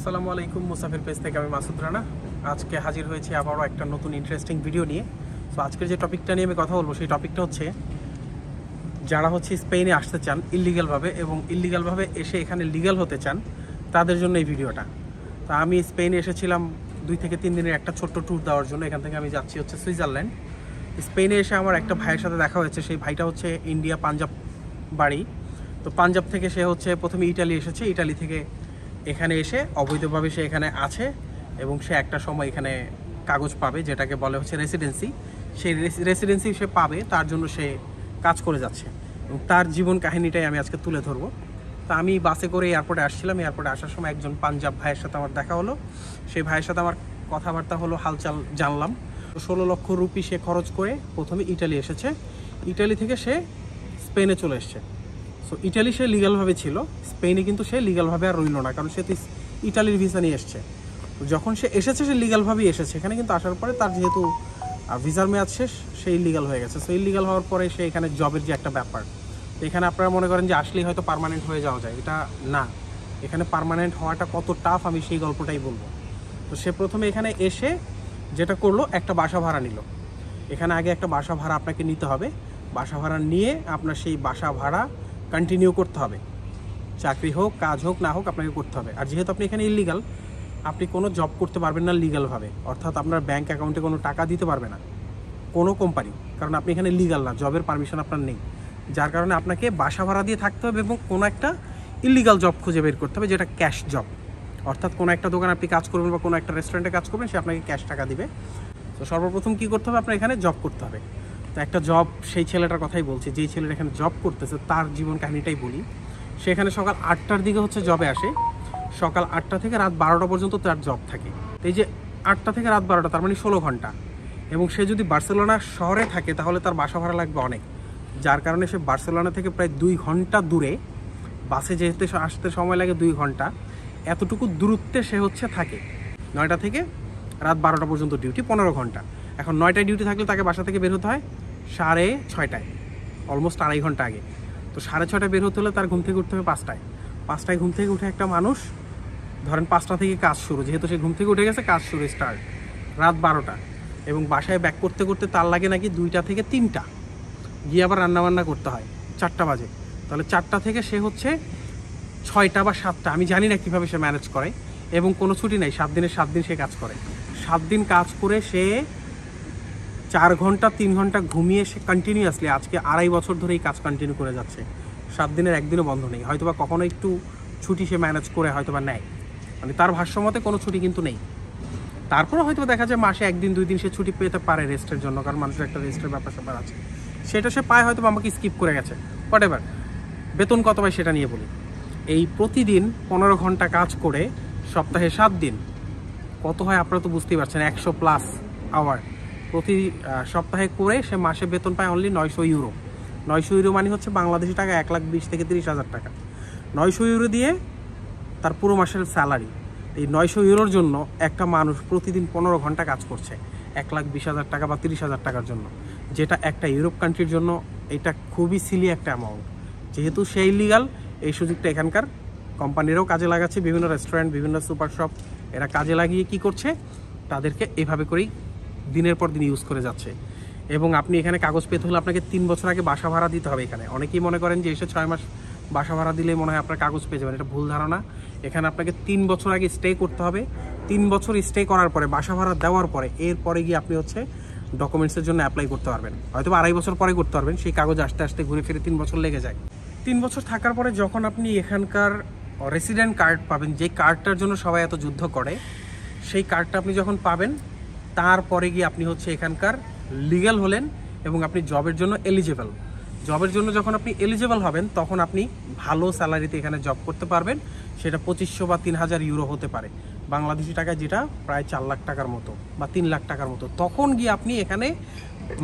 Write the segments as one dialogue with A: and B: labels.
A: আসসালামু আলাইকুম, মুসাফির পেজ থেকে আমি মাসুদ রানা। আজকে হাজির হয়েছি আবারও একটা নতুন ইন্টারেস্টিং ভিডিও নিয়ে। সো আজকের যে টপিকটা নিয়ে আমি কথা বলবো সেই টপিকটা হচ্ছে যারা স্পেনে আসতে চান ইল্লিগালভাবে এবং ইল্লিগালভাবে এসে এখানে লিগ্যাল হতে চান তাদের জন্য এই ভিডিওটা। তা আমি স্পেনে এসেছিলাম 2 থেকে 3 দিনের একটা ছোট্ট ট্যুর দেওয়ার জন্য। এখান থেকে আমি যাচ্ছি সুইজারল্যান্ড। স্পেনে এসে আমার একটা ভাইয়ের সাথে দেখা হয়েছে। সেই ভাইটা ইন্ডিয়া পাঞ্জাব বাড়ি। তো পাঞ্জাব থেকে সে প্রথমে ইটালি এসেছে। ইটালি থেকে এখানে এসে অবৈধভাবে সে এখানে আছে এবং সে একটা সময় এখানে কাগজ পাবে, যেটাকে বলে রেসিডেন্সি। সেই রেসিডেন্সি সে পাবে, তার জন্য সে কাজ করে যাচ্ছে এবং তার জীবন কাহিনীটাই আমি আজকে তুলে ধরবো। তা আমি বাসে করে এয়ারপোর্টে আসছিলাম। এয়ারপোর্টে আসার সময় একজন পাঞ্জাব ভাইয়ের সাথে আমার দেখা হলো। সেই ভাইয়ের সাথে আমার কথাবার্তা হলো, হালচাল জানলাম। 16 লক্ষ রুপি সে খরচ করে প্রথমে ইটালি এসেছে। ইটালি থেকে সে স্পেনে চলে এসছে। সো ইটালি সে লিগালভাবে ছিল, স্পেনে কিন্তু সে লিগালভাবে আর রইল না, কারণ সে তো ইটালির ভিসা নিয়ে এসছে। তো যখন সে এসেছে সে লিগালভাবেই এসেছে এখানে, কিন্তু আসার পরে তার যেহেতু ভিসার মেয়াদ শেষ, সে ইলিগাল হয়ে গেছে। সো ইলিগাল হওয়ার পরে সে এখানে জবের যে একটা ব্যাপার, তো এখানে আপনারা মনে করেন যে আসলেই হয়তো পার্মানেন্ট হয়ে যাওয়া যায়, এটা না। এখানে পার্মানেন্ট হওয়াটা কত টাফ আমি সেই গল্পটাই বলবো। তো সে প্রথমে এখানে এসে যেটা করলো, একটা বাসা ভাড়া নিল। এখানে আগে একটা বাসা ভাড়া আপনাকে নিতে হবে। বাসা ভাড়া নিয়ে আপনার সেই বাসা ভাড়া কন্টিনিউ করতে হবে। চাকরি হোক, কাজ হোক, না হোক, আপনাকে করতে হবে। আর যেহেতু আপনি এখানে ইলিগাল, আপনি কোনো জব করতে পারবেন না লিগালভাবে, অর্থাৎ আপনার ব্যাঙ্ক অ্যাকাউন্টে কোনো টাকা দিতে পারবে না কোনো কোম্পানি, কারণ আপনি এখানে লিগাল না, জবের পারমিশন আপনার নেই। যার কারণে আপনাকে বাসা ভাড়া দিয়ে থাকতে হবে এবং কোনো একটা ইলিগাল জব খুঁজে বের করতে হবে, যেটা ক্যাশ জব। অর্থাৎ কোনো একটা দোকানে আপনি কাজ করবেন বা কোনো একটা রেস্টুরেন্টে কাজ করবেন, সে আপনাকে ক্যাশ টাকা দিবে। তো সর্বপ্রথম কী করতে হবে, আপনার এখানে জব করতে হবে। তো একটা জব, সেই ছেলেটার কথাই বলছি, যেই ছেলেটা এখানে জব করতেছে তার জীবন কাহিনীটাই বলি। সেখানে সকাল 8টার দিকে জবে আসে। সকাল 8টা থেকে রাত 12টা পর্যন্ত তার জব থাকে। এই যে 8টা থেকে রাত 12টা, তার মানে 16 ঘন্টা। এবং সে যদি বার্সেলোনা শহরে থাকে তাহলে তার বাসা ভাড়া লাগবে অনেক। যার কারণে সে বার্সেলোনা থেকে প্রায় 2 ঘন্টা দূরে, বাসে যেতে আসতে সময় লাগে 2 ঘন্টা, এতটুকু দূরত্বে সে থাকে। 9টা থেকে রাত 12টা পর্যন্ত ডিউটি, 15 ঘন্টা। এখন 9টায় ডিউটি থাকলে তাকে বাসা থেকে বের হতে হয় 6:30, অলমোস্ট 2.5 ঘন্টা আগে। তো 6:30টায় বের হতে হলে তার ঘুম থেকে উঠতে হবে 5টায়। 5টায় ঘুম থেকে উঠে একটা মানুষ, ধরেন 5টা থেকে কাজ শুরু, যেহেতু সে ঘুম থেকে উঠে গেছে, কাজ শুরু স্টার্ট রাত 12টা। এবং বাসায় ব্যাক করতে করতে তার লাগে নাকি 2টা থেকে 3টা, গিয়ে আবার রান্নাবান্না করতে হয় 4টা বাজে। তাহলে 4টা থেকে সে 6টা বা 7টা, আমি জানি না কীভাবে সে ম্যানেজ করে। এবং কোনো ছুটি নেই, 7 দিনের 7 দিন সে কাজ করে। 7 দিন কাজ করে সে 4 ঘন্টা 3 ঘন্টা ঘুমিয়ে সে কন্টিনিউয়াসলি আজকে 2.5 বছর ধরে এই কাজ কন্টিনিউ করে যাচ্ছে। 7 দিনের একদিনও বন্ধ নেই। হয়তোবা কখনো একটু ছুটি সে ম্যানেজ করে হয়তোবা নেয়, মানে তার ভাষ্যমতে কোনো ছুটি কিন্তু নেই। তারপরে হয়তো দেখা যায় মাসে 1 দিন 2 দিন সে ছুটি পেতে পারে রেস্টের জন্য, কারণ মানুষের একটা রেস্টের ব্যাপার আছে, সেটা সে পায়, হয়তো আমাকে স্কিপ করে গেছে, হোয়াট এভার। বেতন কত পায় সেটা নিয়ে বলি। এই প্রতিদিন 15 ঘন্টা কাজ করে সপ্তাহে 7 দিন কত হয় আপনারা তো বুঝতেই পারছেন, 100+ আওয়ার প্রতি সপ্তাহে করে সে মাসে বেতন পায় অনলি 900 ইউরো। 900 ইউরো মানে বাংলাদেশি টাকা 1,20,000 থেকে 30,000 টাকা। 900 ইউরো দিয়ে তার পুরো মাসের স্যালারি। এই 900 ইউরোর জন্য একটা মানুষ প্রতিদিন 15 ঘন্টা কাজ করছে 1,20,000 টাকা বা 30,000 টাকার জন্য, যেটা একটা ইউরোপ কান্ট্রির জন্য এটা খুবই সিলি একটা অ্যামাউন্ট। যেহেতু সেই লিগাল, এই সুযোগটা এখানকার কোম্পানিরাও কাজে লাগাচ্ছে। বিভিন্ন রেস্টুরেন্ট, বিভিন্ন সুপার শপ, এরা কাজে লাগিয়ে কি করছে, তাদেরকে এভাবে করেই দিনের পর দিন ইউজ করে যাচ্ছে। এবং আপনি এখানে কাগজ পেতে হলে আপনাকে 3 বছর আগে বাসা ভাড়া দিতে হবে। এখানে অনেকেই মনে করেন যে এসে 6 মাস বাসা ভাড়া দিলে মনে হয় আপনার কাগজ পেয়ে যাবেন, এটা ভুল ধারণা। এখানে আপনাকে 3 বছর আগে স্টে করতে হবে। 3 বছর স্টে করার পরে, বাসা ভাড়া দেওয়ার পরে, এরপরে গিয়ে আপনি ডকুমেন্টসের জন্য অ্যাপ্লাই করতে পারবেন। হয়তো 2.5 বছর পরে করতে পারবেন, সেই কাগজ আসতে আসতে ঘুরে ফিরে 3 বছর লেগে যায়। 3 বছর থাকার পরে যখন আপনি এখানকার রেসিডেন্ট কার্ড পাবেন, যে কার্ডটার জন্য সবাই এত যুদ্ধ করে, সেই কার্ডটা আপনি যখন পাবেন, তারপরে গিয়ে আপনি এখানকার লিগ্যাল হলেন এবং আপনি জবের জন্য এলিজেবল। জবের জন্য যখন আপনি এলিজেবল হবেন, তখন আপনি ভালো স্যালারিতে এখানে জব করতে পারবেন। সেটা 2500 বা 3000 ইউরো হতে পারে বাংলাদেশি টাকায়, যেটা প্রায় 4 লাখ টাকার মতো বা 3 লাখ টাকার মতো। তখন গিয়ে আপনি এখানে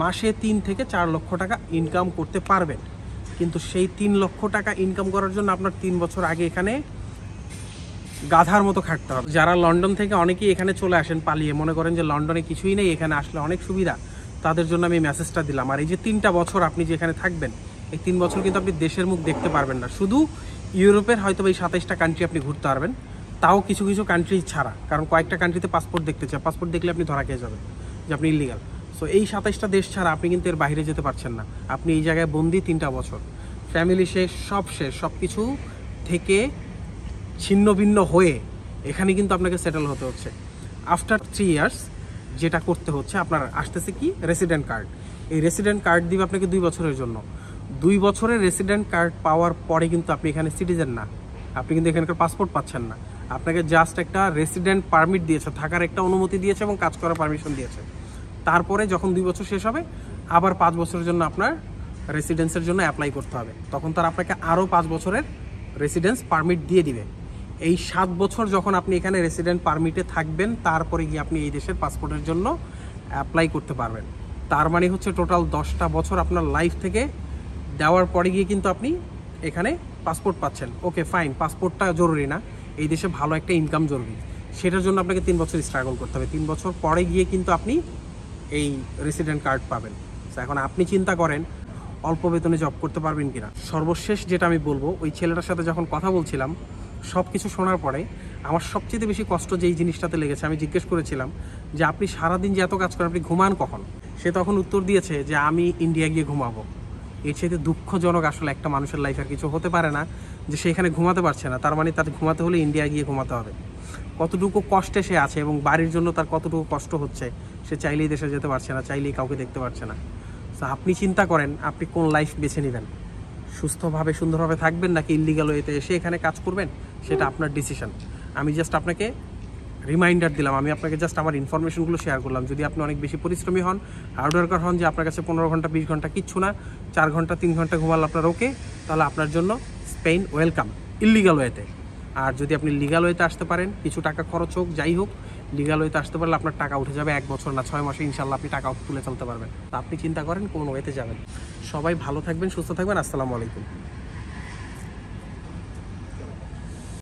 A: মাসে 3 থেকে 4 লক্ষ টাকা ইনকাম করতে পারবেন। কিন্তু সেই 3 লক্ষ টাকা ইনকাম করার জন্য আপনার 3 বছর আগে এখানে গাধার মতো খাটতে হবে। যারা লন্ডন থেকে অনেকেই এখানে চলে আসেন পালিয়ে, মনে করেন যে লন্ডনে কিছুই নেই, এখানে আসলে অনেক সুবিধা, তাদের জন্য আমি মেসেজটা দিলাম। আর এই যে 3টা বছর আপনি যেখানে থাকবেন, এই 3 বছর কিন্তু আপনি দেশের মুখ দেখতে পারবেন না। শুধু ইউরোপের হয়তো এই 27টা কান্ট্রি আপনি ঘুরতে পারবেন, তাও কিছু কিছু কান্ট্রি ছাড়া, কারণ কয়েকটা কান্ট্রিতে পাসপোর্ট দেখতে চায়, পাসপোর্ট দেখলে আপনি ধরা খেয়ে যাবেন যে আপনি ইলিগাল। সো এই 27টা দেশ ছাড়া আপনি কিন্তু এর বাইরে যেতে পারছেন না। আপনি এই জায়গায় বন্দি 3টা বছর, ফ্যামিলি শেষ, সব কিছু থেকে ছিন্ন ভিন্ন হয়ে এখানে কিন্তু আপনাকে সেটেল হতে হচ্ছে। আফটার 3 ইয়ার্স যেটা করতে হচ্ছে, আপনার আসতেছে কি রেসিডেন্ট কার্ড। এই রেসিডেন্ট কার্ড দিবে আপনাকে 2 বছরের জন্য। 2 বছরের রেসিডেন্ট কার্ড পাওয়ার পরে কিন্তু আপনি এখানে সিটিজেন না, আপনি কিন্তু এখানকার পাসপোর্ট পাচ্ছেন না। আপনাকে জাস্ট একটা রেসিডেন্ট পারমিট দিয়েছে, থাকার একটা অনুমতি দিয়েছে এবং কাজ করার পারমিশন দিয়েছে। তারপরে যখন 2 বছর শেষ হবে, আবার 5 বছরের জন্য আপনার রেসিডেন্সের জন্য অ্যাপ্লাই করতে হবে। তখন তার আপনাকে আরও 5 বছরের রেসিডেন্স পারমিট দিয়ে দিবে। এই 7 বছর যখন আপনি এখানে রেসিডেন্ট পারমিটে থাকবেন, তারপরে গিয়ে আপনি এই দেশের পাসপোর্টের জন্য অ্যাপ্লাই করতে পারবেন। তার মানে হচ্ছে টোটাল 10টা বছর আপনার লাইফ থেকে দেওয়ার পরে গিয়ে কিন্তু আপনি এখানে পাসপোর্ট পাচ্ছেন। ওকে ফাইন, পাসপোর্টটা জরুরি না, এই দেশে ভালো একটা ইনকাম জরুরি। সেটার জন্য আপনাকে 3 বছর স্ট্রাগল করতে হবে। 3 বছর পরে গিয়ে কিন্তু আপনি এই রেসিডেন্ট কার্ড পাবেন। এখন আপনি চিন্তা করেন অল্প বেতনে জব করতে পারবেন কিনা। সর্বশেষ যেটা আমি বলবো, ওই ছেলেটার সাথে যখন কথা বলছিলাম, সব কিছু শোনার পরে আমার সবচেয়ে বেশি কষ্ট যেই জিনিসটাতে লেগেছে, আমি জিজ্ঞেস করেছিলাম যে আপনি সারাদিন যে এত কাজ করেন আপনি ঘুমান কখন? সে তখন উত্তর দিয়েছে যে আমি ইন্ডিয়া গিয়ে ঘুমাবো। এর চাইতে দুঃখজনক আসলে একটা মানুষের লাইফে আর কিছু হতে পারে না, যে সে এখানে ঘুমাতে পারছে না। তার মানে তার ঘুমাতে হলে ইন্ডিয়া গিয়ে ঘুমাতে হবে। কতটুকু কষ্টে সে আছে এবং বাড়ির জন্য তার কতটুকু কষ্ট হচ্ছে, সে চাইলেই দেশে যেতে পারছে না, চাইলেই কাউকে দেখতে পারছে না। তো আপনি চিন্তা করেন আপনি কোন লাইফ বেছে নেবেন, সুস্থভাবে সুন্দরভাবে থাকবেন নাকি ইল্লিগাল ওয়েতে এসে এখানে কাজ করবেন, সেটা আপনার ডিসিশন। আমি জাস্ট আপনাকে রিমাইন্ডার দিলাম, আমি আপনাকে জাস্ট আমার ইনফরমেশনগুলো শেয়ার করলাম। যদি আপনি অনেক বেশি পরিশ্রমী হন, হার্ডওয়ার্কার হন, যে আপনার কাছে 15 ঘন্টা 20 ঘন্টা কিচ্ছু না, 4 ঘন্টা 3 ঘন্টা ঘুমাল আপনার ওকে, তাহলে আপনার জন্য স্পেন ওয়েলকাম ইল্লিগাল ওয়েতে। আর যদি আপনি লিগাল ওয়েতে আসতে পারেন, কিছু টাকা খরচ হোক যাই হোক, লিগাল ওয়েতে আসতে পারলে আপনার টাকা উঠে যাবে 1 বছর না 6 মাসে ইনশাল্লাহ আপনি টাকা তুলে চলতে পারবেন। তা আপনি চিন্তা করেন কোন ওয়েতে যাবেন। সবাই ভালো থাকবেন, সুস্থ থাকবেন। আসসালামু আলাইকুম।